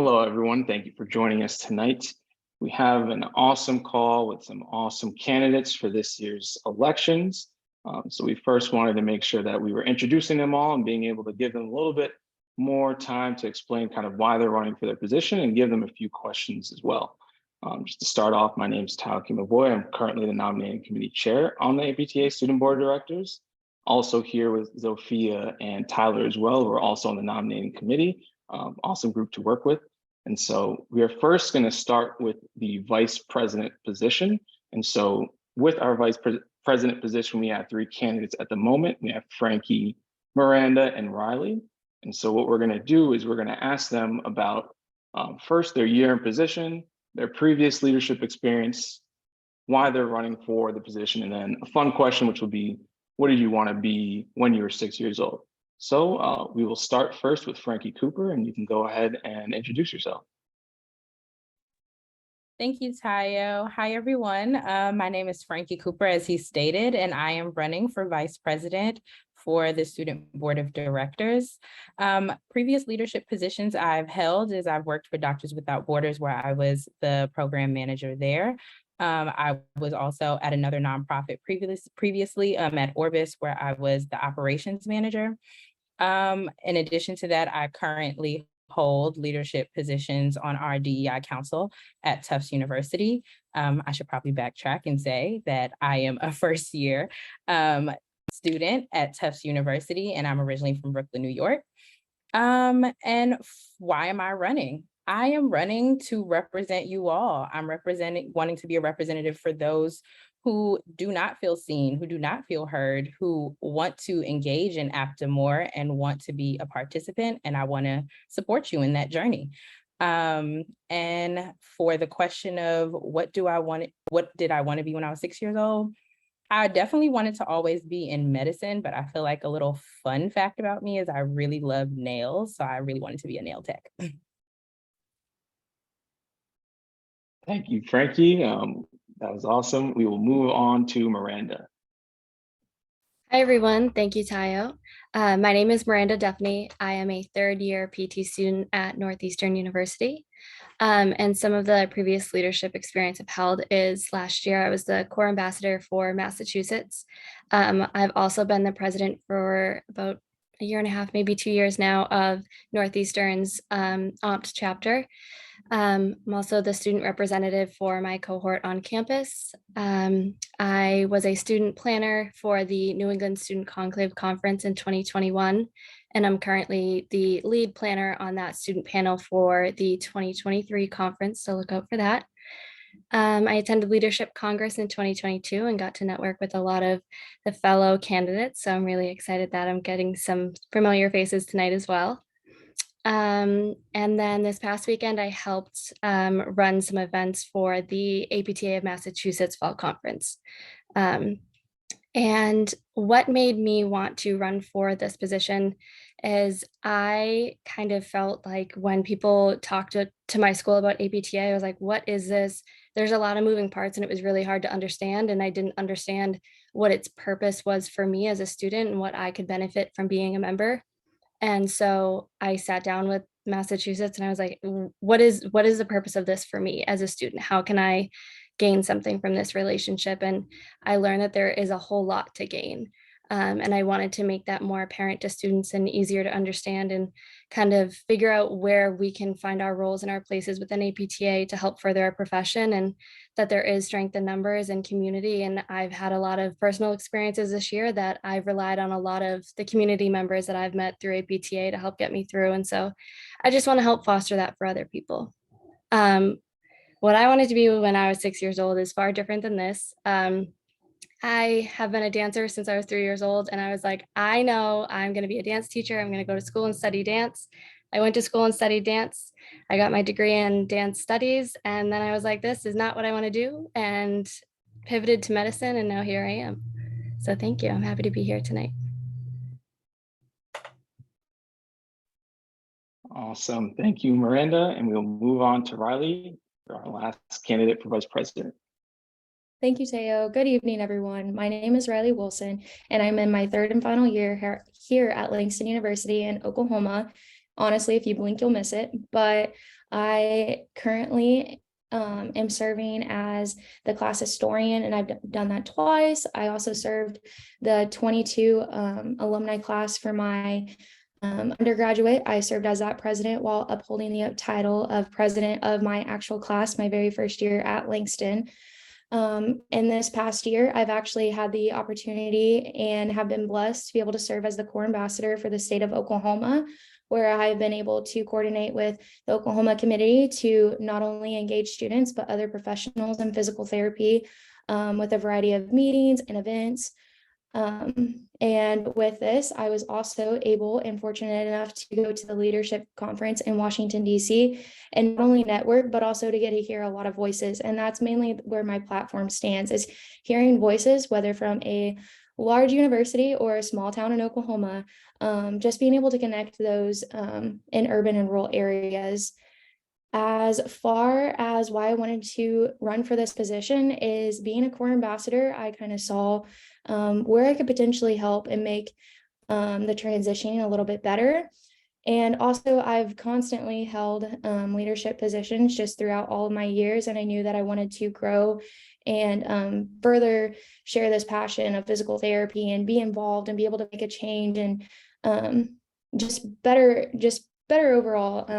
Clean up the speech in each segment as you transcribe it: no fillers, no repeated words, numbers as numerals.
Hello, everyone. Thank you for joining us tonight. We have an awesome call with some awesome candidates for this year's elections. So we first wanted to make sure that we were introducing them all and being able to give them a little bit more time to explain kind of why they're running for their position and give them a few questions as well. Just to start off, my name is Tao Kimavoy. I'm currently the nominating committee chair on the APTA Student Board of Directors. Also here with Zofia and Tyler as well. We're also on the nominating committee. Awesome group to work with. And so we are first going to start with the vice president position. And so with our vice president position, we have three candidates at the moment. We have Frankee, Miranda, and Rylee. And so what we're going to do is we're going to ask them about first their year in position, their previous leadership experience, why they're running for the position, and then a fun question, which will be, what did you want to be when you were 6 years old? So we will start first with Frankee Cooper, and you can go ahead and introduce yourself. Thank you, Tayo. Hi, everyone. My name is Frankee Cooper, as he stated, and I am running for vice president for the Student Board of Directors. Previous leadership positions I've held is I've worked for Doctors Without Borders, where I was the program manager there. I was also at another nonprofit previously at Orbis, where I was the operations manager. In addition to that, I currently hold leadership positions on our DEI council at Tufts University. I should probably backtrack and say that I am a first year student at Tufts University, and I'm originally from Brooklyn, New York. And why am I running? I am running to represent you all. I'm wanting to be a representative for those who do not feel seen, who do not feel heard, who want to engage in APTA more and want to be a participant. And I want to support you in that journey. And for the question of what did I want to be when I was 6 years old? I definitely wanted to always be in medicine, but I feel like a little fun fact about me is I really love nails. So I really wanted to be a nail tech. Thank you, Frankee. That was awesome. We will move on to Miranda. Hi, everyone. Thank you, Tayo. My name is Miranda Duffany. I am a third-year PT student at Northeastern University. And some of the previous leadership experience I've held is last year, I was the core ambassador for Massachusetts. I've also been the president for about a year and a half, maybe 2 years now, of Northeastern's APTA chapter. I'm also the student representative for my cohort on campus. I was a student planner for the New England Student Conclave Conference in 2021, and I'm currently the lead planner on that student panel for the 2023 conference, so look out for that. I attended Leadership Congress in 2022 and got to network with a lot of the fellow candidates, so I'm really excited that I'm getting some familiar faces tonight as well. And then this past weekend, I helped run some events for the APTA of Massachusetts Fall Conference. And what made me want to run for this position is I kind of felt like when people talked to my school about APTA, I was like, what is this? There's a lot of moving parts and it was really hard to understand. And I didn't understand what its purpose was for me as a student and what I could benefit from being a member. And so I sat down with Massachusetts and I was like, what is the purpose of this for me as a student? How can I gain something from this relationship? And I learned that there is a whole lot to gain. And I wanted to make that more apparent to students and easier to understand and kind of figure out where we can find our roles and our places within APTA to help further our profession, and that there is strength in numbers and community. And I've had a lot of personal experiences this year that I've relied on a lot of the community members that I've met through APTA to help get me through. And so I just want to help foster that for other people. What I wanted to be when I was 6 years old is far different than this. I have been a dancer since I was 3 years old, and I was like, I know I'm going to be a dance teacher. I'm going to go to school and study dance. I went to school and studied dance. I got my degree in dance studies, and then I was like, this is not what I want to do, and pivoted to medicine, and now here I am. So thank you. I'm happy to be here tonight. Awesome. Thank you, Miranda. And we'll move on to Rylee, our last candidate for vice president. Thank you, Teo. Good evening, everyone. My name is Rylee Wilson, and I'm in my third and final year here at Langston University in Oklahoma. Honestly, if you blink, you'll miss it. But I currently am serving as the class historian, and I've done that twice. I also served the 22 alumni class for my undergraduate. I served as that president while upholding the title of president of my actual class, my very first year at Langston. In this past year, I've actually had the opportunity and have been blessed to be able to serve as the Corps Ambassador for the state of Oklahoma, where I have been able to coordinate with the Oklahoma Committee to not only engage students, but other professionals in physical therapy with a variety of meetings and events. And with this, I was also able and fortunate enough to go to the leadership conference in Washington, D.C., and not only network, but also to get to hear a lot of voices. And that's mainly where my platform stands, is hearing voices, whether from a large university or a small town in Oklahoma, just being able to connect those in urban and rural areas. As far as why I wanted to run for this position is being a Corps ambassador, I kind of saw where I could potentially help and make the transition a little bit better. And also I've constantly held leadership positions just throughout all of my years. And I knew that I wanted to grow and further share this passion of physical therapy and be involved and be able to make a change and just better overall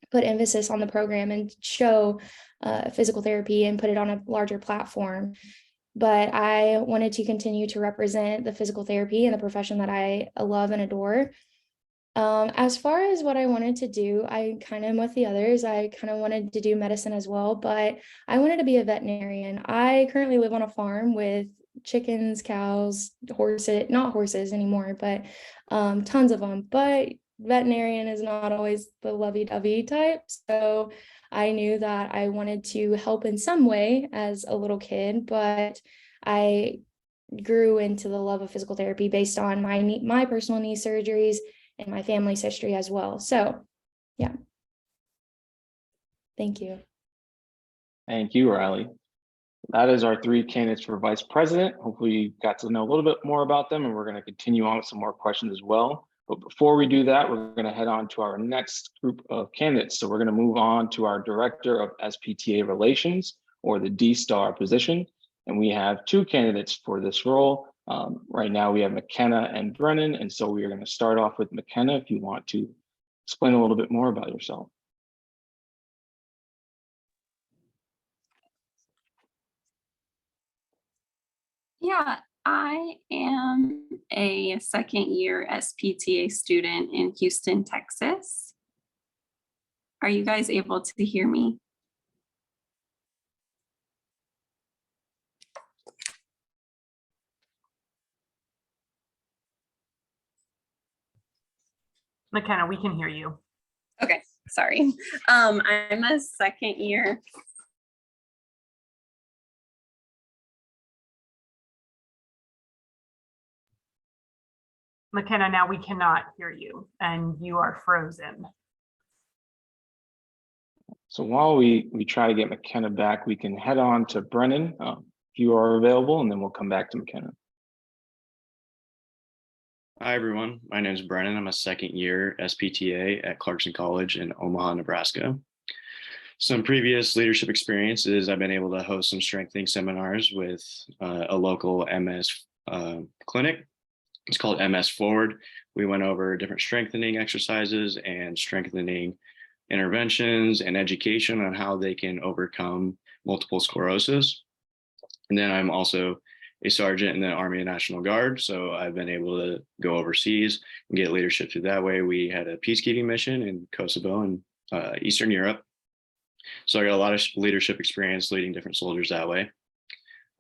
put emphasis on the program and show physical therapy and put it on a larger platform. But I wanted to continue to represent the physical therapy and the profession that I love and adore. As far as what I wanted to do, I kind of am with the others. I kind of wanted to do medicine as well, but I wanted to be a veterinarian. I currently live on a farm with chickens, cows, horses, not horses anymore, but tons of them. But veterinarian is not always the lovey-dovey type. So I knew that I wanted to help in some way as a little kid, but I grew into the love of physical therapy based on my personal knee surgeries and my family's history as well. So, yeah. Thank you. Thank you, Rylee. That is our three candidates for vice president. Hopefully you got to know a little bit more about them, and we're going to continue on with some more questions as well. But before we do that, we're going to head on to our next group of candidates. So we're going to move on to our Director of SPTA Relations, or the D-Star position. And we have two candidates for this role. Right now we have McKenna and Brennen. And so we are going to start off with McKenna, if you want to explain a little bit more about yourself. Yeah, I am a second year SPTA student in Houston, Texas. Are you guys able to hear me? McKenna, we can hear you. Okay, sorry. I'm a second year. McKenna, now we cannot hear you and you are frozen. So while we try to get McKenna back, we can head on to Brennen, if you are available, and then we'll come back to McKenna. Hi, everyone. My name is Brennen. I'm a second year SPTA at Clarkson College in Omaha, Nebraska. Some previous leadership experiences, I've been able to host some strengthening seminars with a local MS clinic. It's called MS Forward. We went over different strengthening exercises and strengthening interventions and education on how they can overcome multiple sclerosis. And then I'm also a sergeant in the Army and National Guard. So I've been able to go overseas and get leadership through that way. We had a peacekeeping mission in Kosovo and Eastern Europe. So I got a lot of leadership experience leading different soldiers that way.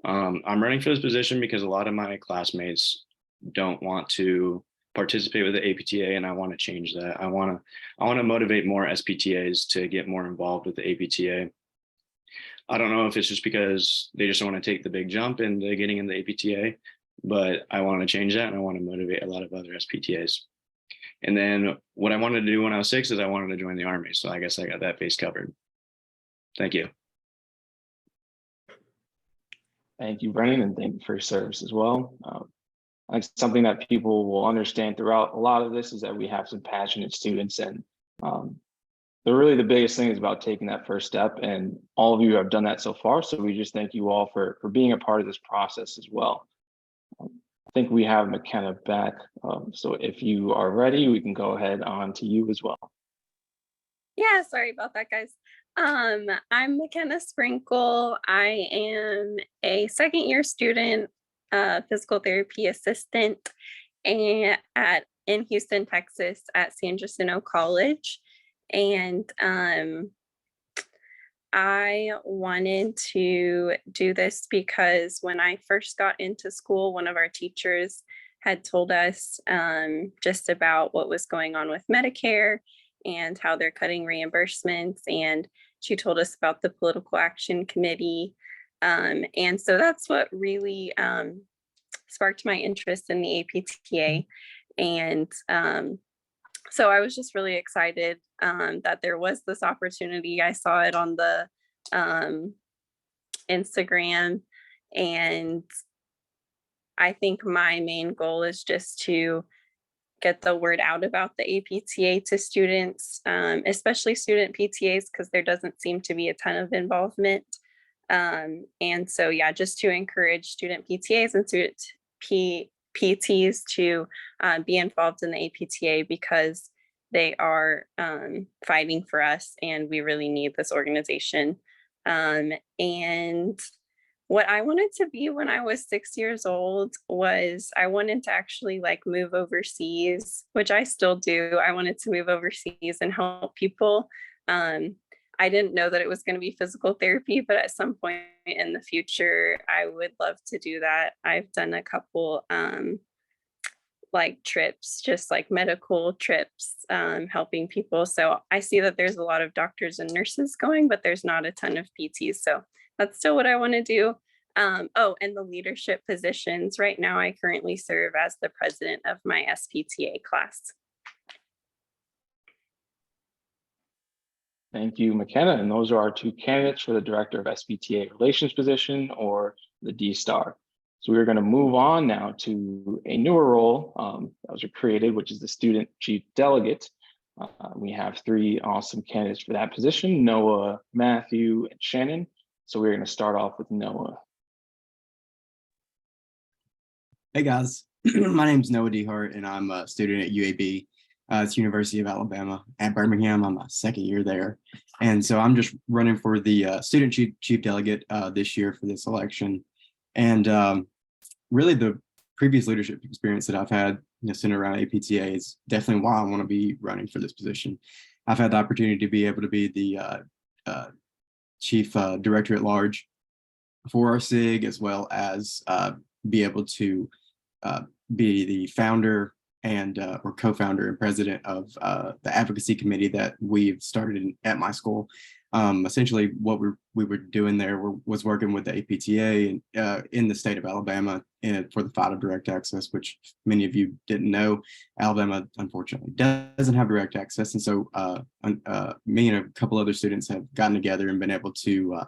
I'm running for this position because a lot of my classmates don't want to participate with the APTA, and I want to change that. I want to motivate more SPTAs to get more involved with the APTA. I don't know if it's just because they just don't want to take the big jump into getting in the APTA, but I want to change that, and I want to motivate a lot of other SPTAs. And then what I wanted to do when I was 6 is I wanted to join the Army. So I guess I got that base covered. Thank you. Thank you, Brennen, and thank you for your service as well. I think something that people will understand throughout a lot of this is that we have some passionate students, and really the biggest thing is about taking that first step, and all of you have done that so far. So we just thank you all for being a part of this process as well. I think we have McKenna back. So if you are ready, we can go ahead on to you as well. Yeah, sorry about that, guys. I'm McKenna Sprinkle. I am a second year student, physical therapy assistant in Houston, Texas at San Jacinto College. And I wanted to do this because when I first got into school, one of our teachers had told us just about what was going on with Medicare and how they're cutting reimbursements. And she told us about the Political Action Committee. And so that's what really sparked my interest in the APTA. And so I was just really excited that there was this opportunity. I saw it on the Instagram, and I think my main goal is just to get the word out about the APTA to students, especially student PTAs, because there doesn't seem to be a ton of involvement. And so, yeah, just to encourage student PTAs and student PTs to be involved in the APTA, because they are fighting for us and we really need this organization. And what I wanted to be when I was 6 years old was I wanted to actually like move overseas, which I still do. I wanted to move overseas and help people. I didn't know that it was going to be physical therapy, but at some point in the future, I would love to do that. I've done a couple like trips, just like medical trips, helping people. So I see that there's a lot of doctors and nurses going, but there's not a ton of PTs. So that's still what I want to do. Oh, and the leadership positions. Right now, I currently serve as the president of my SPTA class. Thank you, McKenna. And those are our two candidates for the Director of SPTA Relations position, or the D-Star. So we're going to move on now to a newer role that was created, which is the Student Chief Delegate. We have three awesome candidates for that position: Noah, Matthew, and Shannon. So we're going to start off with Noah. Hey guys, my name is Noah DeHart, and I'm a student at UAB. It's University of Alabama at Birmingham. I'm a second year there. And so I'm just running for the Student Chief Delegate this year for this election. And really the previous leadership experience that I've had, centered around APTA, is definitely why I want to be running for this position. I've had the opportunity to be able to be the Chief Director at Large for our SIG, as well as be able to be the founder and or co-founder and president of the advocacy committee that we've started at my school. Essentially, what we were doing there was working with the APTA in the state of Alabama for the fight of direct access, which many of you didn't know. Alabama, unfortunately, doesn't have direct access. And so me and a couple other students have gotten together and been able to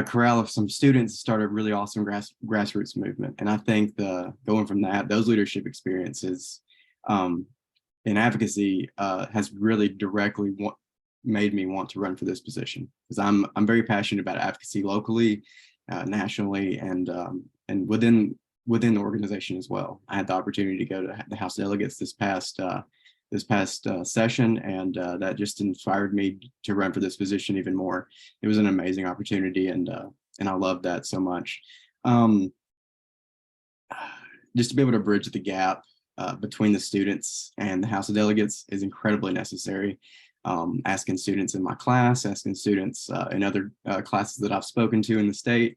corral some students, start a really awesome grassroots movement. And I think going from those leadership experiences in advocacy has really directly made me want to run for this position, because I'm very passionate about advocacy locally, nationally, and within the organization as well. I had the opportunity to go to the House of Delegates this past session, and that just inspired me to run for this position even more. It was an amazing opportunity, and I loved that so much. Just to be able to bridge the gap between the students and the House of Delegates is incredibly necessary. Asking students in my class, asking students in other classes that I've spoken to in the state,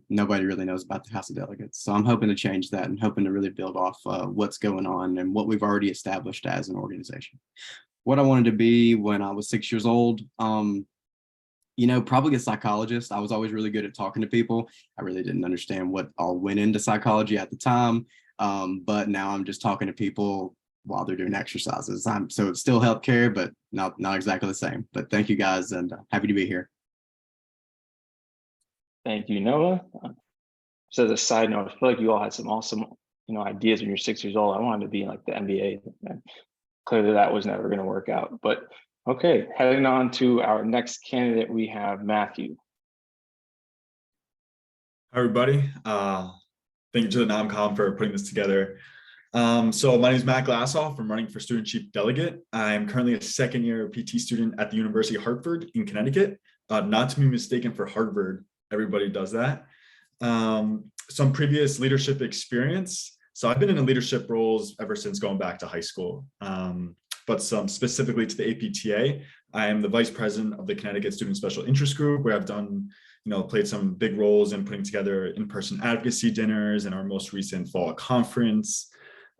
nobody really knows about the House of Delegates. So I'm hoping to change that and hoping to really build off what's going on and what we've already established as an organization. What I wanted to be when I was 6 years old, probably a psychologist. I was always really good at talking to people. I really didn't understand what all went into psychology at the time, but now I'm just talking to people while they're doing exercises. So it's still healthcare, but not exactly the same. But thank you guys, and happy to be here. Thank you, Noah. So as a side note, I feel like you all had some awesome, ideas when you're 6 years old. I wanted to be in like the NBA. clearly that was never going to work out. But okay, heading on to our next candidate, we have Matthew. Hi, everybody. Thank you to the NomCom for putting this together. So my name is Matt Glassoff. I'm running for Student Chief Delegate. I'm currently a second-year PT student at the University of Hartford in Connecticut. Not to be mistaken for Harvard. Everybody does that. Some previous leadership experience. So I've been in leadership roles ever since going back to high school. But some specifically to the APTA, I am the vice president of the Connecticut Student Special Interest Group, where I've done, played some big roles in putting together in-person advocacy dinners and our most recent fall conference.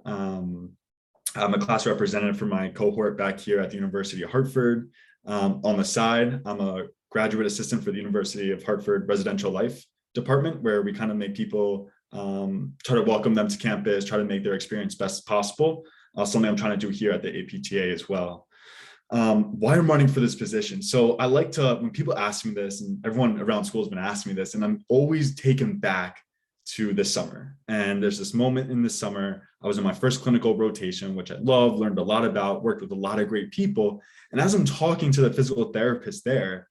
I'm a class representative for my cohort back here at the University of Hartford. On the side, I'm a graduate assistant for the University of Hartford Residential Life Department, where we kind of make people try to welcome them to campus, try to make their experience best possible. Something I'm trying to do here at the APTA as well. Why I'm running for this position. So I like to, when people ask me this, and everyone around school has been asking me this, and I'm always taken back to this summer. And there's this moment in the summer, I was in my first clinical rotation, which I loved, learned a lot about, worked with a lot of great people. And as I'm talking to the physical therapist there,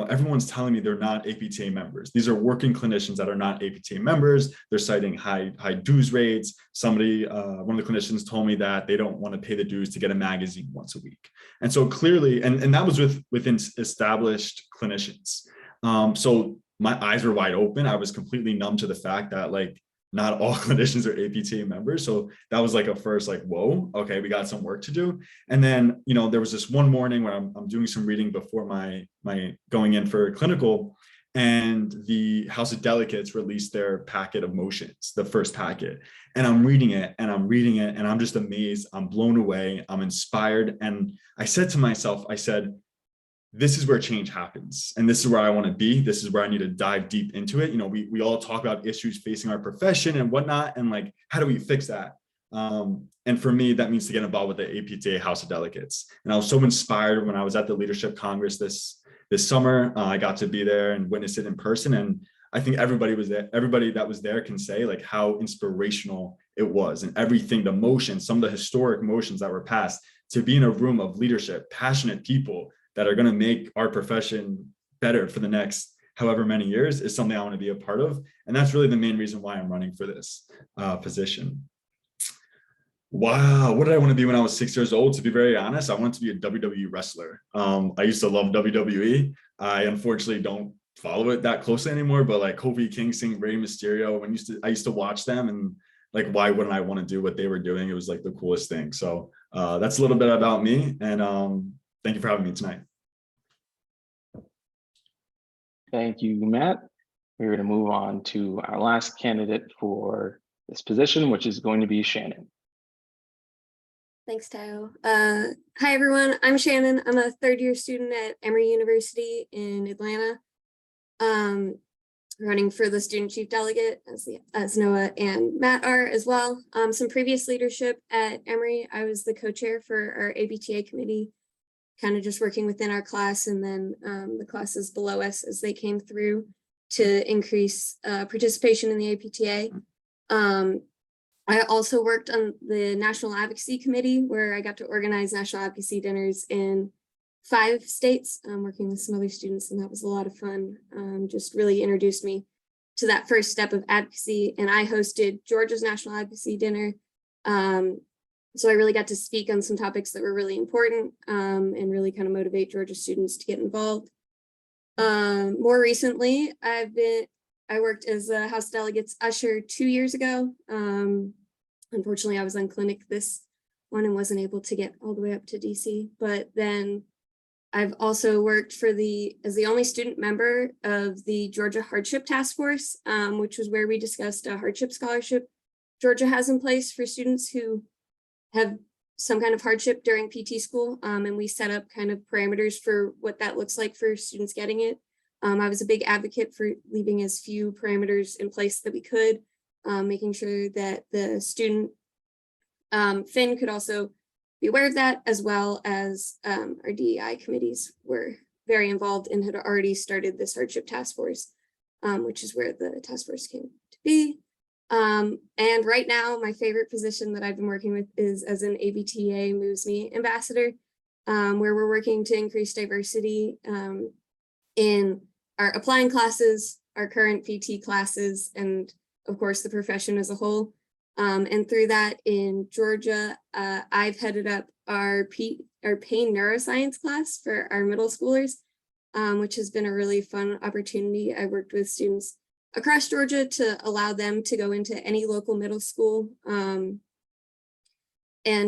everyone's telling me they're not APTA members. These are working clinicians that are not APTA members. They're citing high dues rates. Somebody, one of the clinicians told me that they don't want to pay the dues to get a magazine once a week. And so clearly, and that was within established clinicians. So my eyes were wide open. I was completely numb to the fact that not all clinicians are APTA members. So that was a first whoa, okay, we got some work to do. And then, there was this one morning where I'm doing some reading before my going in for clinical, and the House of Delegates released their packet of motions, the first packet. And I'm reading it and I'm just amazed. I'm blown away. I'm inspired. And I said to myself, this is where change happens. And this is where I want to be. This is where I need to dive deep into it. We all talk about issues facing our profession and whatnot. And how do we fix that? And for me, that means to get involved with the APTA House of Delegates. And I was so inspired when I was at the Leadership Congress this summer. I got to be there and witness it in person. And I think everybody that was there can say how inspirational it was, and everything, the motions, some of the historic motions that were passed, to be in a room of leadership, passionate people that are going to make our profession better for the next however many years, is something I want to be a part of. And that's really the main reason why I'm running for this position. Wow, what did I want to be when I was 6 years old? To be very honest, I wanted to be a WWE wrestler. I used to love WWE. I unfortunately don't follow it that closely anymore, but Kofi Kingston, Rey Mysterio, I used to watch them, and why wouldn't I want to do what they were doing? It was the coolest thing. So that's a little bit about me, and thank you for having me tonight. Thank you, Matt. We're going to move on to our last candidate for this position, which is going to be Shannon. Thanks, Tayo. Hi, everyone. I'm Shannon. I'm a third-year student at Emory University in Atlanta, running for the Student Chief Delegate, as Noah and Matt are as well. Some previous leadership at Emory, I was the co-chair for our APTA committee, kind of just working within our class, and then the classes below us as they came through to increase participation in the APTA. I also worked on the National Advocacy Committee, where I got to organize national advocacy dinners in 5 states, working with some other students, and that was a lot of fun. Just really introduced me to that first step of advocacy, and I hosted Georgia's National Advocacy Dinner. So I really got to speak on some topics that were really important, and really kind of motivate Georgia students to get involved. More recently, I worked as a House Delegates usher 2 years ago. Unfortunately, I was on clinic this one and wasn't able to get all the way up to DC, but then I've also worked as the only student member of the Georgia Hardship Task Force, which was where we discussed a hardship scholarship Georgia has in place for students who have some kind of hardship during PT school. And we set up kind of parameters for what that looks like for students getting it. I was a big advocate for leaving as few parameters in place that we could, making sure that the student FIN could also be aware of that, as well as our DEI committees were very involved and had already started this hardship task force, which is where the task force came to be. And right now, my favorite position that I've been working with is as an APTA Moves Me ambassador, where we're working to increase diversity in our applying classes, our current PT classes, and of course the profession as a whole. And through that in Georgia, I've headed up our pain neuroscience class for our middle schoolers, which has been a really fun opportunity. I worked with students across Georgia to allow them to go into any local middle school and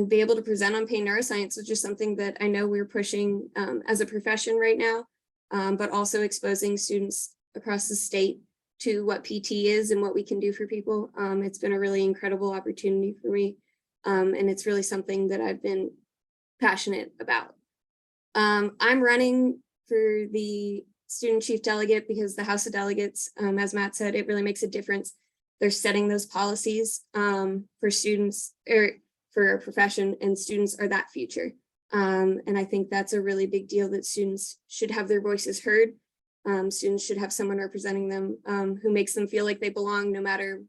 be able to present on pain neuroscience, which is something that I know we're pushing as a profession right now, but also exposing students across the state to what PT is and what we can do for people. It's been a really incredible opportunity for me. And it's really something that I've been passionate about. I'm running for the student chief delegate because the House of Delegates, as Matt said, it really makes a difference. They're setting those policies for students or for a profession, and students are that future. And I think that's a really big deal, that students should have their voices heard. Students should have someone representing them who makes them feel like they belong, no matter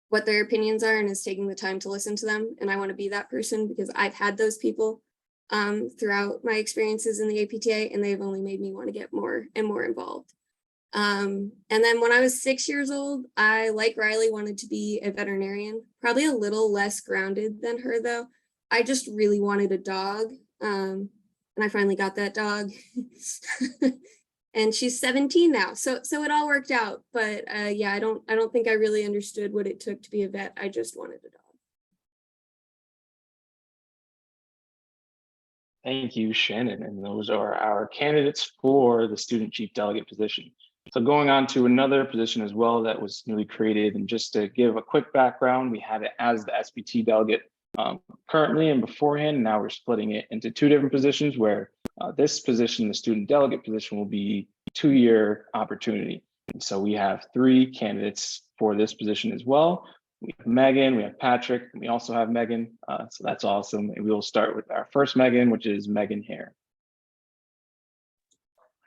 what their opinions are, and is taking the time to listen to them. And I want to be that person because I've had those people throughout my experiences in the APTA, and they've only made me want to get more and more involved. And then when I was 6 years old, I, like Rylee, wanted to be a veterinarian, probably a little less grounded than her though. I just really wanted a dog. And I finally got that dog. And she's 17 now. So it all worked out. But yeah, I don't think I really understood what it took to be a vet. I just wanted a dog. Thank you, Shannon. And those are our candidates for the student chief delegate position. So going on to another position as well that was newly created, and just to give a quick background, we had it as the SPT delegate currently and beforehand. Now we're splitting it into two different positions, where this position, the student delegate position, will be a 2-year opportunity. And so we have 3 candidates for this position as well. We have Megan, we have Patrick, and we also have Megan. So that's awesome. And we will start with our first Megan, which is Megan Hare.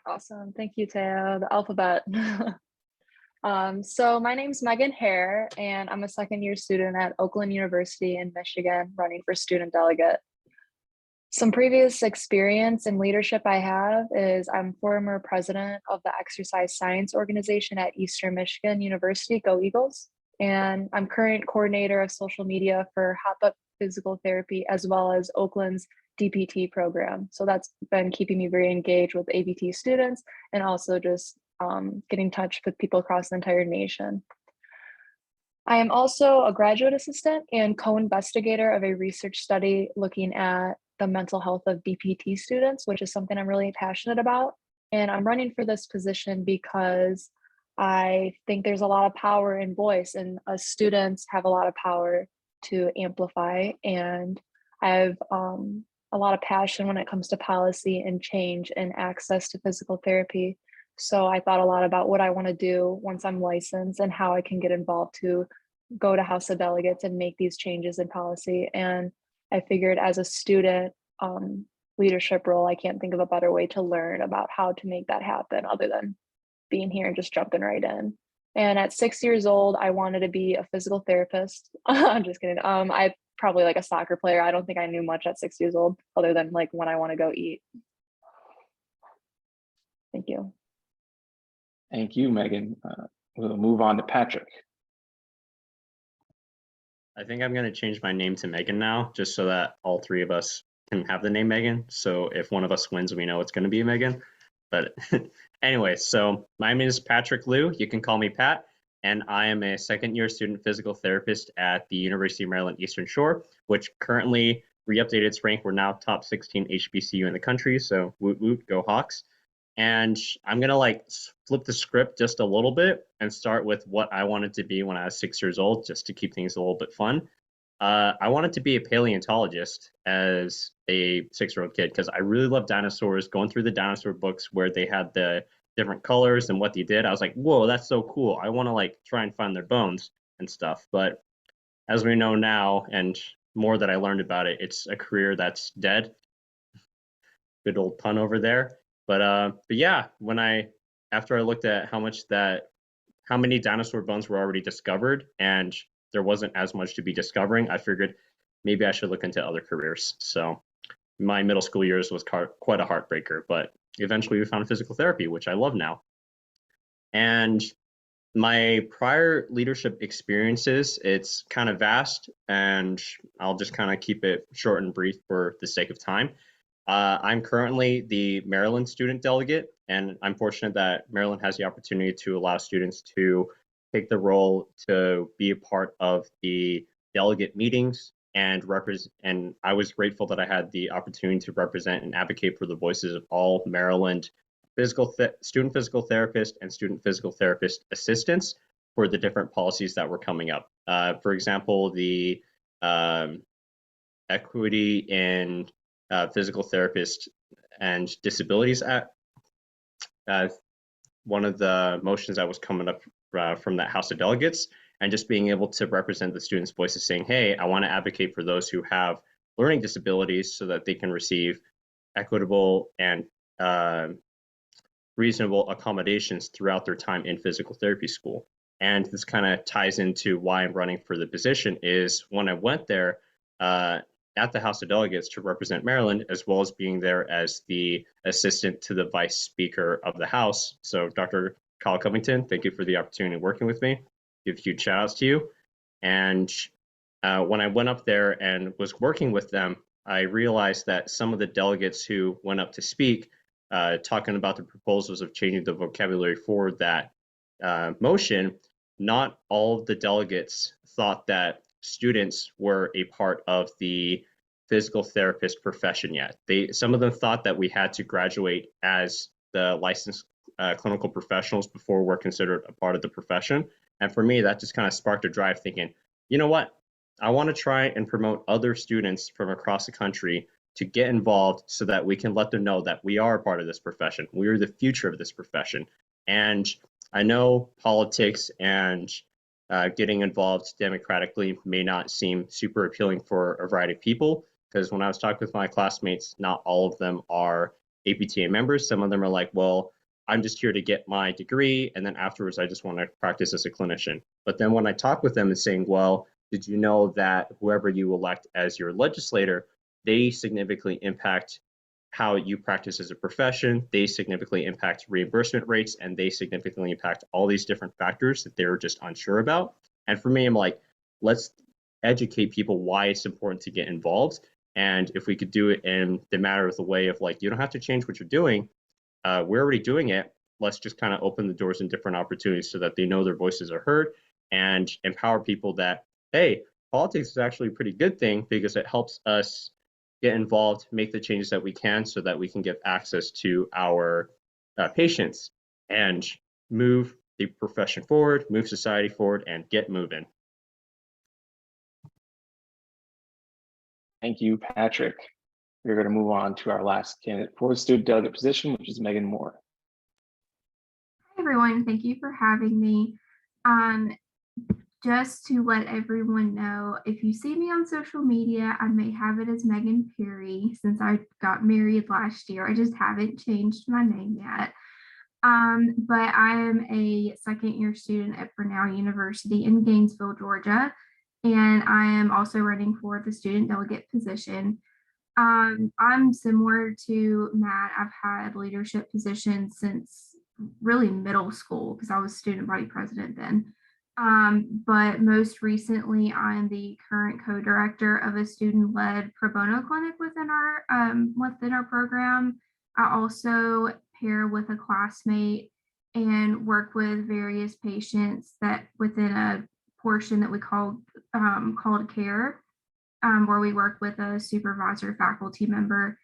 Awesome. Thank you, Teo. The alphabet. So my name's Megan Hare, and I'm a second-year student at Oakland University in Michigan, running for student delegate. Some previous experience and leadership I have is I'm former president of the exercise science organization at Eastern Michigan University, Go Eagles. And I'm current coordinator of social media for Hop Up Physical Therapy, as well as Oakland's DPT program. So that's been keeping me very engaged with ABT students, and also just getting in touch with people across the entire nation. I am also a graduate assistant and co-investigator of a research study looking at the mental health of DPT students, which is something I'm really passionate about. And I'm running for this position because I think there's a lot of power in voice, and us students have a lot of power to amplify. And I have a lot of passion when it comes to policy and change and access to physical therapy. So I thought a lot about what I want to do once I'm licensed and how I can get involved to go to House of Delegates and make these changes in policy. And I figured as a student leadership role, I can't think of a better way to learn about how to make that happen other than being here and just jumping right in. And at 6 years old, I wanted to be a physical therapist. I'm just kidding. I probably like a soccer player. I don't think I knew much at 6 years old, other than like when I want to go eat. Thank you. Thank you, Megan. We'll move on to Patrick. I think I'm going to change my name to Megan now, just so that all 3 of us can have the name Megan. So if one of us wins, we know it's going to be Megan. But anyway, so my name is Patrick Liu. You can call me Pat. And I am a second-year student physical therapist at the University of Maryland Eastern Shore, which currently re-updated its rank. We're now top 16 HBCU in the country. So woot woot, go Hawks. And I'm going to like flip the script just a little bit and start with what I wanted to be when I was 6 years old, just to keep things a little bit fun. I wanted to be a paleontologist as a 6-year-old kid because I really love dinosaurs. Going through the dinosaur books where they had the different colors and what they did, I was like, whoa, that's so cool. I want to like try and find their bones and stuff. But as we know now, and more that I learned about it, it's a career that's dead. Good old pun over there. But yeah, after I looked at how much that how many dinosaur bones were already discovered, and there wasn't as much to be discovering. I figured maybe I should look into other careers. So my middle school years was quite a heartbreaker, but eventually we found physical therapy, which I love now. And my prior leadership experiences, it's kind of vast, and I'll just kind of keep it short and brief for the sake of time. I'm currently the Maryland student delegate, and I'm fortunate that Maryland has the opportunity to allow students to take the role to be a part of the delegate meetings and represent. And I was grateful that I had the opportunity to represent and advocate for the voices of all Maryland student physical therapist and student physical therapist assistants for the different policies that were coming up. For example, the Equity in Physical Therapist and Disabilities Act. One of the motions that was coming up from that House of Delegates, and just being able to represent the students' voices saying, hey, I want to advocate for those who have learning disabilities so that they can receive equitable and reasonable accommodations throughout their time in physical therapy school. And this kind of ties into why I'm running for the position is when I went there at the House of Delegates to represent Maryland, as well as being there as the assistant to the Vice Speaker of the House. So Dr. Kyle Covington, thank you for the opportunity of working with me. Give huge shout outs to you. And when I went up there and was working with them, I realized that some of the delegates who went up to speak, talking about the proposals of changing the vocabulary for that motion, not all of the delegates thought that students were a part of the physical therapist profession yet. Some of them thought that we had to graduate as the licensed clinical professionals before we're considered a part of the profession. And for me, that just kind of sparked a drive thinking, you know what? I want to try and promote other students from across the country to get involved so that we can let them know that we are a part of this profession. We are the future of this profession. And I know politics and getting involved democratically may not seem super appealing for a variety of people, because when I was talking with my classmates, not all of them are APTA members. Some of them are like, well, I'm just here to get my degree, and then afterwards I just want to practice as a clinician. But then when I talk with them and saying, well, did you know that whoever you elect as your legislator, they significantly impact how you practice as a profession, they significantly impact reimbursement rates, and they significantly impact all these different factors that they're just unsure about. And for me, I'm like, let's educate people why it's important to get involved. And if we could do it in the matter of the way of like, you don't have to change what you're doing. We're already doing it. Let's just kind of open the doors in different opportunities so that they know their voices are heard and empower people that, hey, politics is actually a pretty good thing because it helps us get involved, make the changes that we can so that we can give access to our patients and move the profession forward, move society forward, and get moving. Thank you, Patrick. We're going to move on to our last candidate for the student delegate position, which is Megan Moore. Hi, everyone. Thank you for having me. Just to let everyone know, if you see me on social media, I may have it as Megan Perry since I got married last year. I just haven't changed my name yet. But I am a second-year student at Brennen University in Gainesville, Georgia, and I am also running for the student delegate position. I'm similar to Matt. I've had leadership positions since really middle school because I was student body president then. But most recently, I'm the current co-director of a student-led pro bono clinic within our program. I also pair with a classmate and work with various patients that within a portion that we called Hare, where we work with a supervisor faculty member.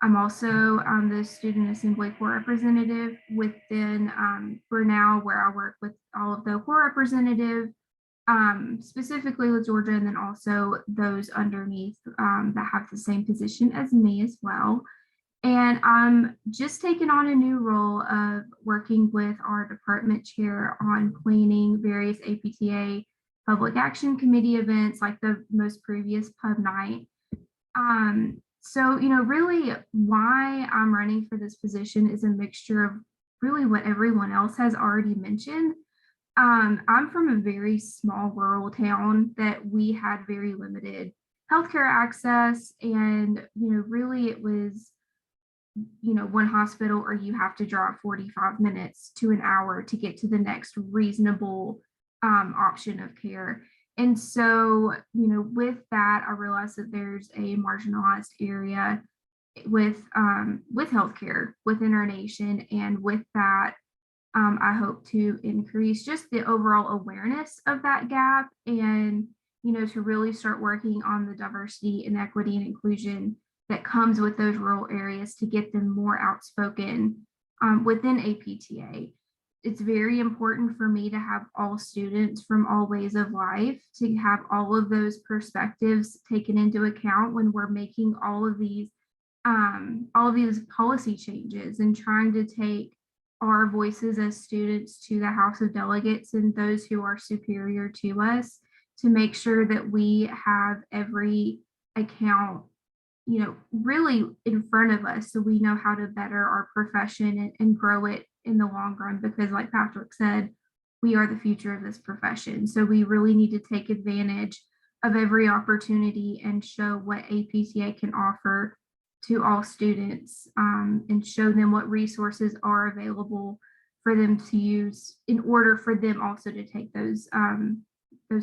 I'm also the Student Assembly Corps representative within Brennen, where I work with all of the Corps representative, specifically with Georgia, and then also those underneath that have the same position as me as well. And I'm just taking on a new role of working with our department chair on planning various APTA public action committee events like the most previous pub night. So, really why I'm running for this position is a mixture of really what everyone else has already mentioned. I'm from a very small rural town that we had very limited healthcare access, and really it was one hospital, or you have to drive 45 minutes to an hour to get to the next reasonable option of care. And so, with that, I realized that there's a marginalized area with healthcare within our nation, and with that, I hope to increase just the overall awareness of that gap, and to really start working on the diversity and equity and inclusion that comes with those rural areas to get them more outspoken within APTA. It's very important for me to have all students from all ways of life, to have all of those perspectives taken into account when we're making all of these policy changes and trying to take our voices as students to the House of Delegates and those who are superior to us, to make sure that we have every account really in front of us, so we know how to better our profession and grow it in the long run, because like Patrick said, we are the future of this profession. So we really need to take advantage of every opportunity and show what APTA can offer to all students, and show them what resources are available for them to use in order for them also to take those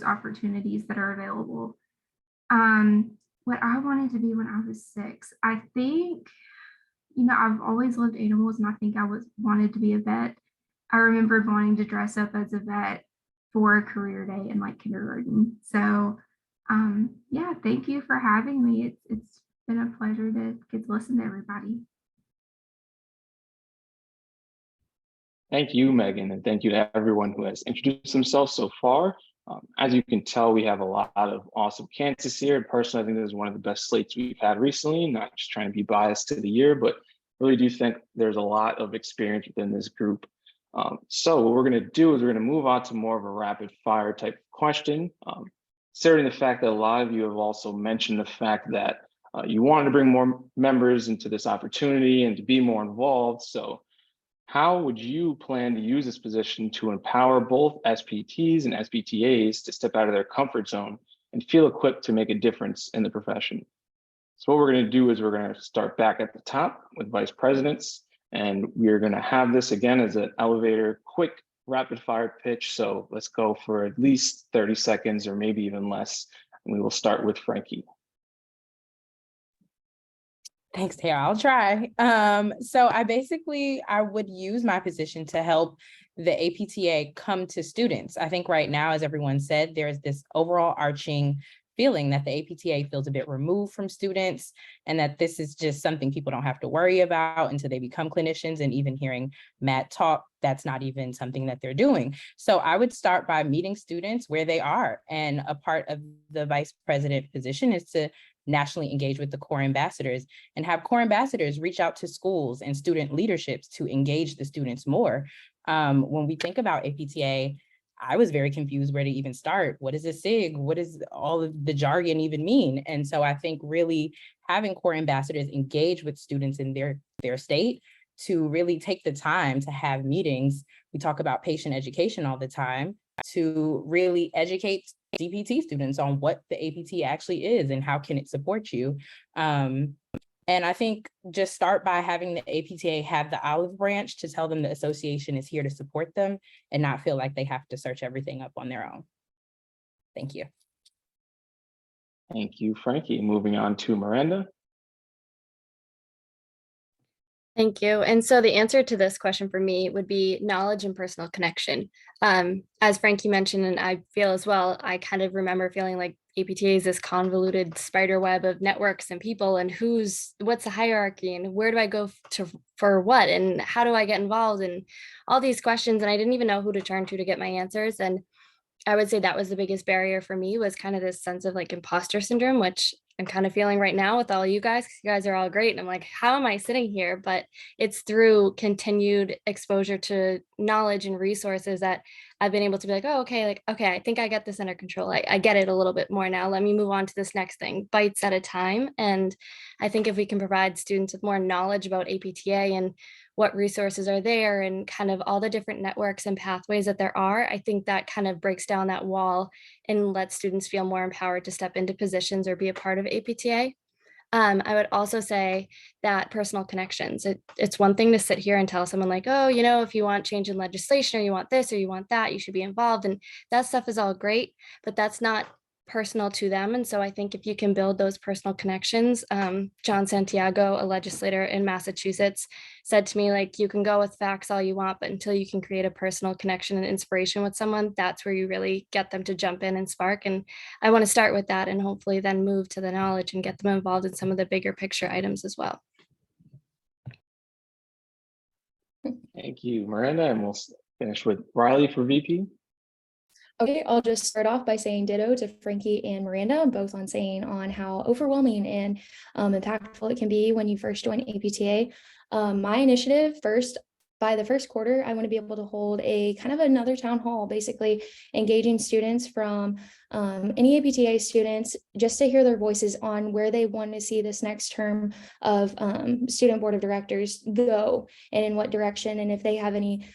opportunities that are available. What I wanted to be when I was 6, I think, I've always loved animals, and I think I wanted to be a vet. I remembered wanting to dress up as a vet for a career day in like kindergarten. So yeah, thank you for having me. It's been a pleasure to get to listen to everybody. Thank you, Megan, and thank you to everyone who has introduced themselves so far. As you can tell, we have a lot of awesome candidates here. And personally, I think this is one of the best slates we've had recently, not just trying to be biased to the year, but really do think there's a lot of experience within this group. So what we're going to do is we're going to move on to more of a rapid fire type question. Considering the fact that a lot of you have also mentioned the fact that you wanted to bring more members into this opportunity and to be more involved. So how would you plan to use this position to empower both SPTs and SPTAs to step out of their comfort zone and feel equipped to make a difference in the profession? So what we're going to do is we're going to start back at the top with vice presidents, and we're going to have this again as an elevator, quick rapid fire pitch. So let's go for at least 30 seconds or maybe even less. And we will start with Frankee. Thanks, Hare. I'll try. So I would use my position to help the APTA come to students. I think right now, as everyone said, there's this overall arching feeling that the APTA feels a bit removed from students, and that this is just something people don't have to worry about until they become clinicians. And even hearing Matt talk, that's not even something that they're doing. So I would start by meeting students where they are. And a part of the vice president position is to nationally engage with the core ambassadors and have core ambassadors reach out to schools and student leaderships to engage the students more. When we think about APTA, I was very confused where to even start. What is a SIG? What does all of the jargon even mean? And so I think really having core ambassadors engage with students in their state to really take the time to have meetings. We talk about patient education all the time, to really educate DPT students on what the APT actually is and how can it support you. And I think just start by having the APTA have the olive branch to tell them the association is here to support them and not feel like they have to search everything up on their own. Thank you. Thank you, Frankee. Moving on to Miranda. Thank you. And so the answer to this question for me would be knowledge and personal connection. As Frankee mentioned, and I feel as well, I kind of remember feeling like APTA is this convoluted spider web of networks and people, and what's the hierarchy, and where do I go for what, and how do I get involved, and all these questions. And I didn't even know who to turn to get my answers. And I would say that was the biggest barrier for me, was kind of this sense of like imposter syndrome, which I'm kind of feeling right now with all you guys, because you guys are all great. And I'm like, how am I sitting here? But it's through continued exposure to knowledge and resources that I've been able to be like, oh, okay, I think I get this under control. I get it a little bit more now. Let me move on to this next thing, bites at a time. And I think if we can provide students with more knowledge about APTA and what resources are there and kind of all the different networks and pathways that there are, I think that kind of breaks down that wall and lets students feel more empowered to step into positions or be a part of APTA. I would also say that personal connections, it's one thing to sit here and tell someone like, oh, if you want change in legislation or you want this or you want that, you should be involved. And that stuff is all great, but that's not personal to them. And so I think if you can build those personal connections, John Santiago, a legislator in Massachusetts, said to me, like, you can go with facts all you want, but until you can create a personal connection and inspiration with someone, that's where you really get them to jump in and spark. And I want to start with that and hopefully then move to the knowledge and get them involved in some of the bigger picture items as well. Thank you, Miranda, and we'll finish with Rylee for VP. Okay, I'll just start off by saying ditto to Frankee and Miranda, both on saying on how overwhelming and impactful it can be when you first join APTA. My initiative by the first quarter, I want to be able to hold a kind of another town hall, basically engaging students from any APTA students just to hear their voices on where they want to see this next term of student board of directors go and in what direction. And if they have any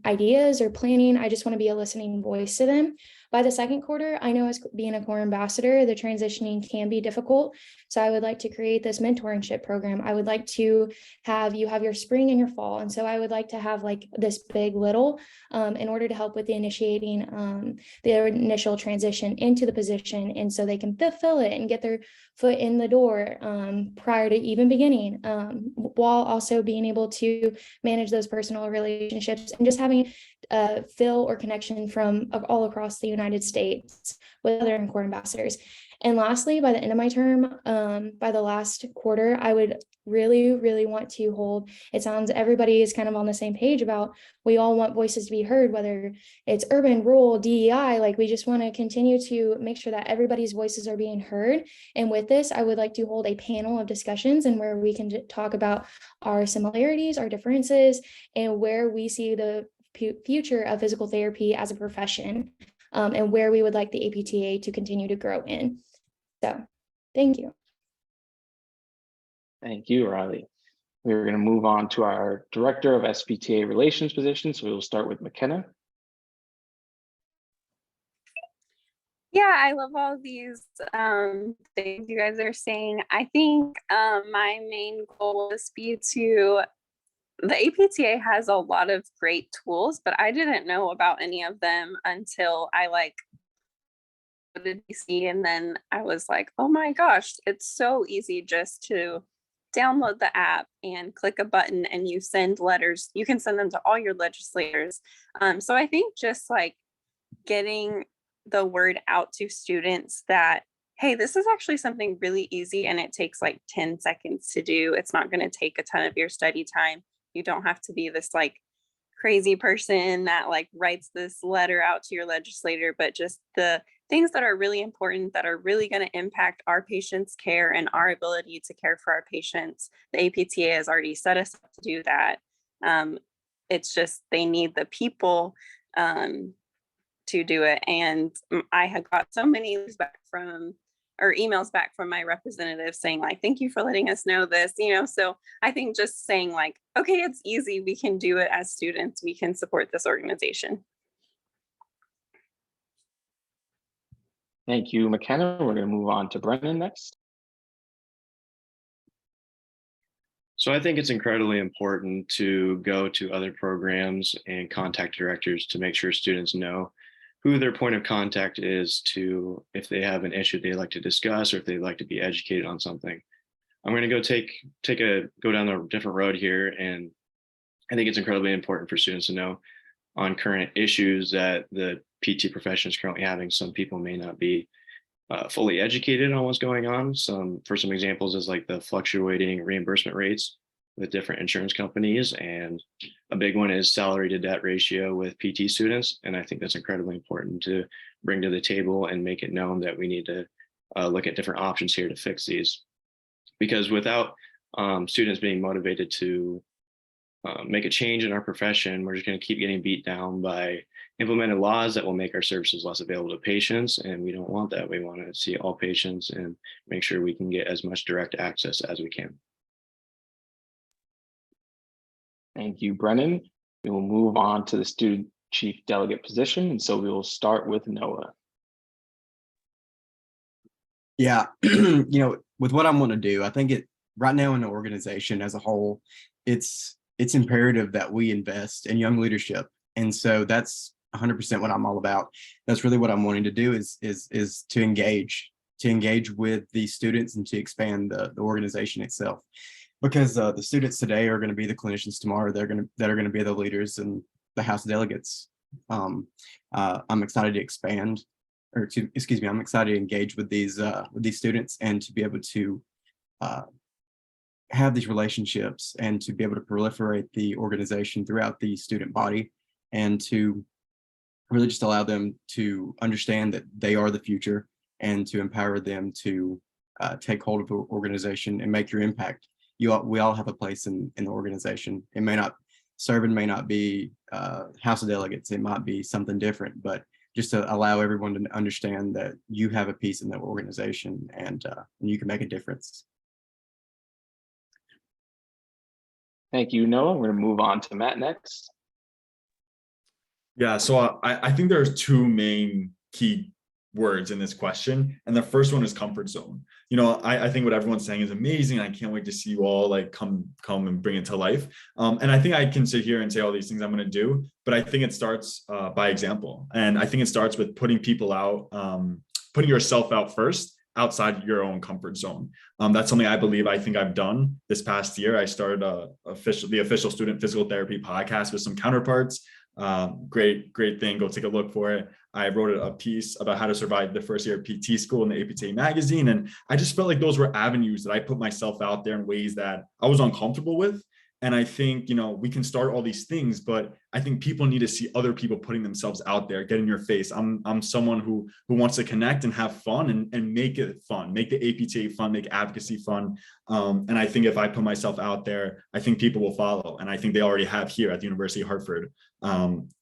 ideas or planning, I just want to be a listening voice to them. By the second quarter, I know as being a core ambassador, the transitioning can be difficult. So I would like to create this mentorship program. I would like to have your spring and your fall. And so I would like to have like this big little in order to help with the initiating the initial transition into the position. And so they can fulfill it and get their foot in the door prior to even beginning, while also being able to manage those personal relationships and just having fill or connection from all across the United States with other core ambassadors. And lastly, by the end of my term, by the last quarter, I would really, really want to hold, it sounds everybody is kind of on the same page about, we all want voices to be heard, whether it's urban, rural, DEI, like we just want to continue to make sure that everybody's voices are being heard. And with this, I would like to hold a panel of discussions and where we can talk about our similarities, our differences, and where we see the future of physical therapy as a profession, and where we would like the APTA to continue to grow in. So, thank you. Thank you, Rylee. We're going to move on to our Director of SPTA Relations position. So we will start with McKenna. Yeah, I love all these things you guys are saying. I think my main goal is the APTA has a lot of great tools, but I didn't know about any of them until I did DC, and then I was like, oh my gosh, it's so easy just to download the app and click a button and you send letters. You can send them to all your legislators. So I think just like getting the word out to students that, hey, this is actually something really easy and it takes like 10 seconds to do. It's not going to take a ton of your study time. You don't have to be this like crazy person that like writes this letter out to your legislator, but just the things that are really important, that are really going to impact our patients' care and our ability to care for our patients. The APTA has already set us up to do that. It's just they need the people to do it. And I had got so many emails back from my representatives saying like, thank you for letting us know this, so I think just saying like, okay, it's easy, we can do it as students, we can support this organization. Thank you, McKenna. We're going to move on to Brennen next. So I think it's incredibly important to go to other programs and contact directors to make sure students know who their point of contact is to, if they have an issue they'd like to discuss or if they'd like to be educated on something. I'm going to go down a different road here, and I think it's incredibly important for students to know on current issues that the PT profession is currently having. Some people may not be fully educated on what's going on. For some examples is like the fluctuating reimbursement rates with different insurance companies. And a big one is salary to debt ratio with PT students. And I think that's incredibly important to bring to the table and make it known that we need to look at different options here to fix these. Because without students being motivated to make a change in our profession, we're just going to keep getting beat down by implemented laws that will make our services less available to patients, and we don't want that. We want to see all patients and make sure we can get as much direct access as we can. Thank you, Brennan. We will move on to the student chief delegate position, and so we will start with Noah. Yeah, with what I'm going to do, I think right now in the organization as a whole, it's imperative that we invest in young leadership, and so that's 100% what I'm all about. That's really what I'm wanting to do is to engage with the students and to expand the organization itself, because the students today are going to be the clinicians tomorrow. That are going to be the leaders and the House of Delegates. I'm excited to expand. I'm excited to engage with these students and to be able to have these relationships and to be able to proliferate the organization throughout the student body, and to really just allow them to understand that they are the future, and to empower them to take hold of the organization and make your impact. We all have a place in the organization. It may not be House of Delegates. It might be something different, but just to allow everyone to understand that you have a piece in the organization and you can make a difference. Thank you, Noah. We're going to move on to Matt next. Yeah, so I think there's two main key words in this question, and the first one is comfort zone. I think what everyone's saying is amazing. I can't wait to see you all like come and bring it to life. And I think I can sit here and say all these things I'm going to do, but I think it starts by example, and I think it starts with putting people out, putting yourself out first, outside your own comfort zone. That's something I think I've done this past year. I started the official student physical therapy podcast with some counterparts. Great thing. Go take a look for it. I wrote a piece about how to survive the first year of PT school in the APTA magazine. And I just felt like those were avenues that I put myself out there in ways that I was uncomfortable with. And I think, we can start all these things, but I think people need to see other people putting themselves out there, get in your face. I'm someone who wants to connect and have fun and make it fun, make the APTA fun, make advocacy fun. And I think if I put myself out there, I think people will follow. And I think they already have here at the University of Hartford.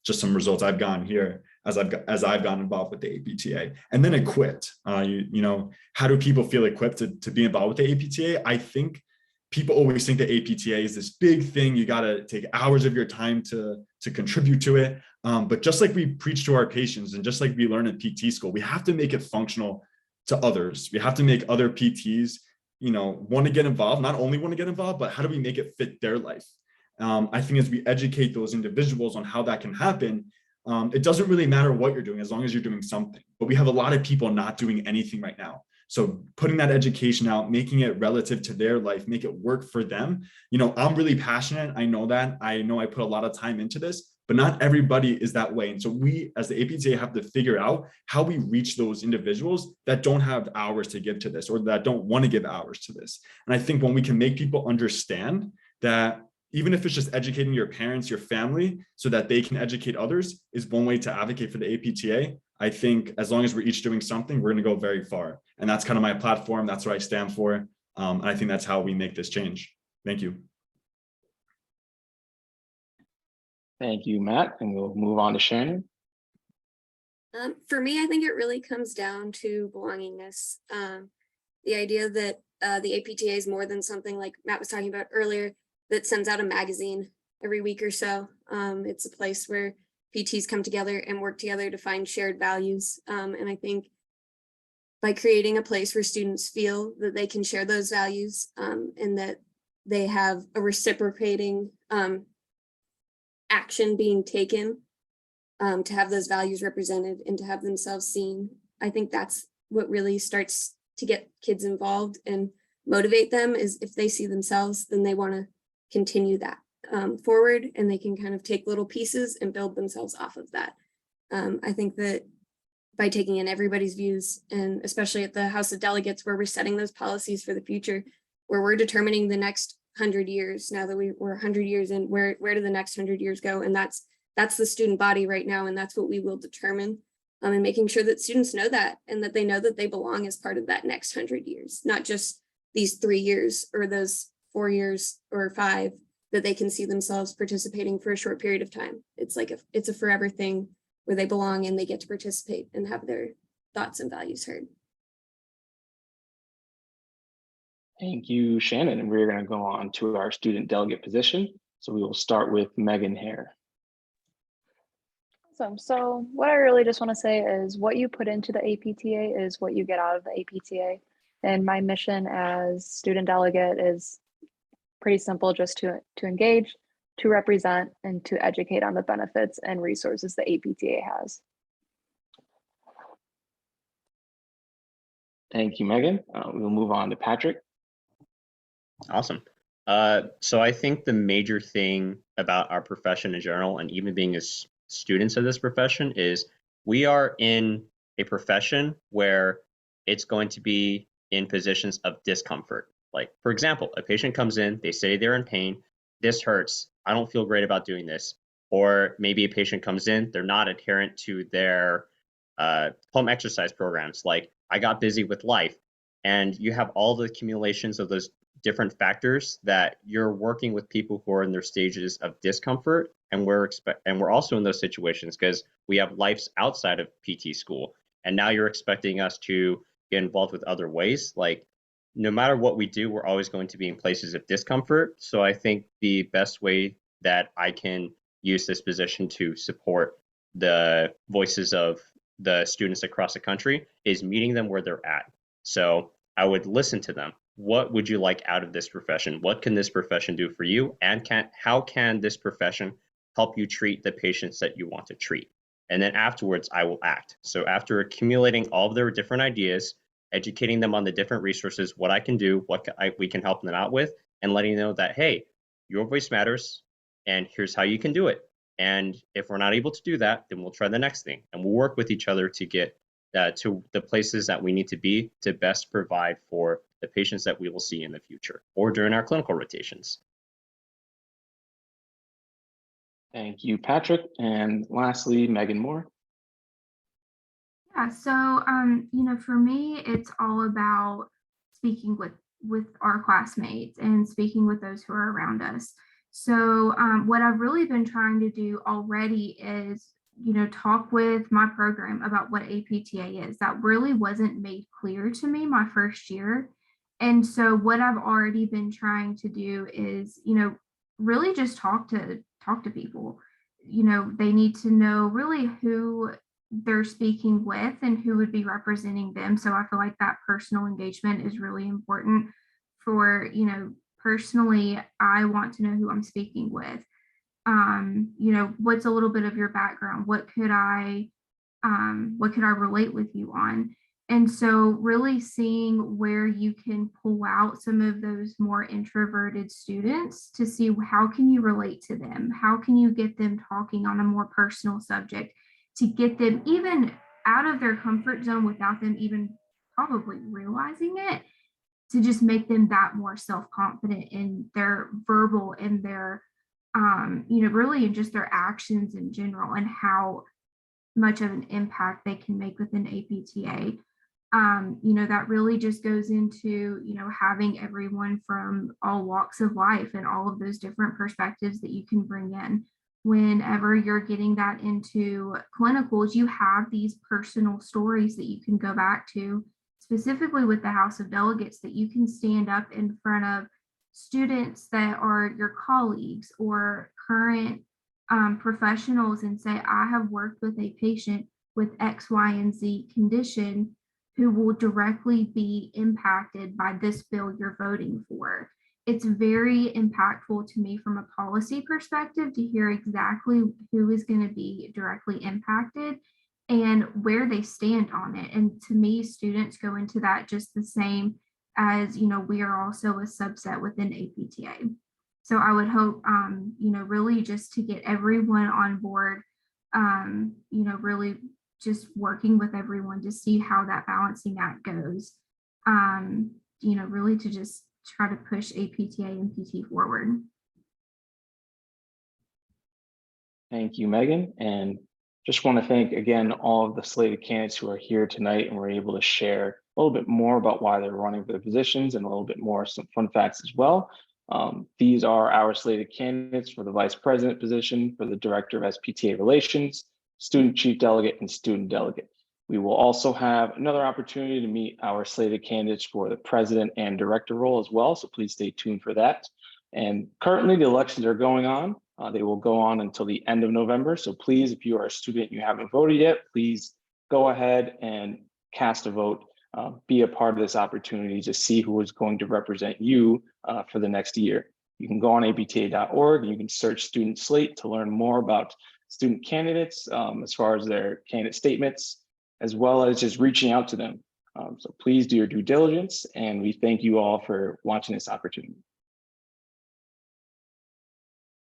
Just some results I've gotten here as I've gotten involved with the APTA. And then equipped. How do people feel equipped to be involved with the APTA? I think people always think that APTA is this big thing. You got to take hours of your time to contribute to it. But just like we preach to our patients and just like we learn at PT school, we have to make it functional to others. We have to make other PTs, want to get involved, not only want to get involved, but how do we make it fit their life? I think as we educate those individuals on how that can happen, it doesn't really matter what you're doing as long as you're doing something. But we have a lot of people not doing anything right now. So putting that education out, making it relative to their life, make it work for them. I'm really passionate. I know that. I know I put a lot of time into this, but not everybody is that way. And so we, as the APTA, have to figure out how we reach those individuals that don't have hours to give to this or that don't want to give hours to this. And I think when we can make people understand that, even if it's just educating your parents, your family, so that they can educate others, is one way to advocate for the APTA. I think as long as we're each doing something, we're going to go very far. And that's kind of my platform. That's what I stand for. And I think that's how we make this change. Thank you. Thank you, Matt. And we'll move on to Shannon. For me, I think it really comes down to belongingness. The idea that the APTA is more than something like Matt was talking about earlier, that sends out a magazine every week or so. It's a place where PTs come together and work together to find shared values. And I think by creating a place where students feel that they can share those values and that they have a reciprocating action being taken to have those values represented and to have themselves seen, I think that's what really starts to get kids involved and motivate them. Is if they see themselves, then they want to continue that forward, and they can kind of take little pieces and build themselves off of that. I think that by taking in everybody's views, and especially at the House of Delegates, where we're setting those policies for the future, where we're determining the next 100 years, now that we're 100 years in, where do the next 100 years go? And that's the student body right now, and that's what we will determine. And making sure that students know that, and that they know that they belong as part of that next 100 years, not just these 3 years or those 4 years or 5, that they can see themselves participating for a short period of time. It's like it's a forever thing where they belong and they get to participate and have their thoughts and values heard. Thank you, Shannon. And we're going to go on to our student delegate position. So we will start with Megan Hare. Awesome. So what I really just want to say is what you put into the APTA is what you get out of the APTA. And my mission as student delegate is pretty simple, just to engage, to represent, and to educate on the benefits and resources the APTA has. Thank you, Megan. We will move on to Patrick. Awesome. So I think the major thing about our profession in general, and even being as students of this profession, is we are in a profession where it's going to be in positions of discomfort. Like, for example, a patient comes in, they say they're in pain, this hurts, I don't feel great about doing this. Or maybe a patient comes in, they're not adherent to their home exercise programs, like I got busy with life. And you have all the accumulations of those different factors that you're working with people who are in their stages of discomfort. And we're also in those situations because we have lives outside of PT school. And now you're expecting us to get involved with other ways. Like, no matter what we do, we're always going to be in places of discomfort. So I think the best way that I can use this position to support the voices of the students across the country is meeting them where they're at. So I would listen to them. What would you like out of this profession? What can this profession do for you? And how can this profession help you treat the patients that you want to treat? And then afterwards, I will act. So after accumulating all of their different ideas, educating them on the different resources, what I can do, we can help them out with, and letting them know that, hey, your voice matters, and here's how you can do it. And if we're not able to do that, then we'll try the next thing. And we'll work with each other to get to the places that we need to be to best provide for the patients that we will see in the future or during our clinical rotations. Thank you, Patrick. And lastly, Megan Moore. Yeah, so for me, it's all about speaking with our classmates and speaking with those who are around us. So what I've really been trying to do already is, talk with my program about what APTA is. That really wasn't made clear to me my first year. And so what I've already been trying to do is, really just talk to people. They need to know really who they're speaking with and who would be representing them. So I feel like that personal engagement is really important for, personally, I want to know who I'm speaking with. What's a little bit of your background? What could I relate with you on? And so really seeing where you can pull out some of those more introverted students to see how can you relate to them? How can you get them talking on a more personal subject to get them even out of their comfort zone without them even probably realizing it, to just make them that more self-confident in their verbal and their, really in just their actions in general and how much of an impact they can make within APTA. That really just goes into, having everyone from all walks of life and all of those different perspectives that you can bring in. Whenever you're getting that into clinicals, you have these personal stories that you can go back to, specifically with the House of Delegates, that you can stand up in front of students that are your colleagues or current professionals and say, I have worked with a patient with X, Y, and Z condition who will directly be impacted by this bill you're voting for. It's very impactful to me from a policy perspective to hear exactly who is going to be directly impacted and where they stand on it. And to me, students go into that just the same as, we are also a subset within APTA. So I would hope, really just to get everyone on board, really just working with everyone to see how that balancing act goes, really to just try to push APTA and PT forward. Thank you, Megan. And just want to thank again all of the slated candidates who are here tonight and were able to share a little bit more about why they're running for the positions and a little bit more some fun facts as well. These are our slated candidates for the vice president position, for the director of SPTA relations, student chief delegate, and student delegate. We will also have another opportunity to meet our slated candidates for the president and director role as well, so please stay tuned for that. And currently the elections are going on. They will go on until the end of November. So please, if you are a student and you haven't voted yet, please go ahead and cast a vote. Be a part of this opportunity to see who is going to represent you for the next year. You can go on apta.org and you can search Student Slate to learn more about student candidates as far as their candidate statements, as well as just reaching out to them. So please do your due diligence, and we thank you all for watching this opportunity.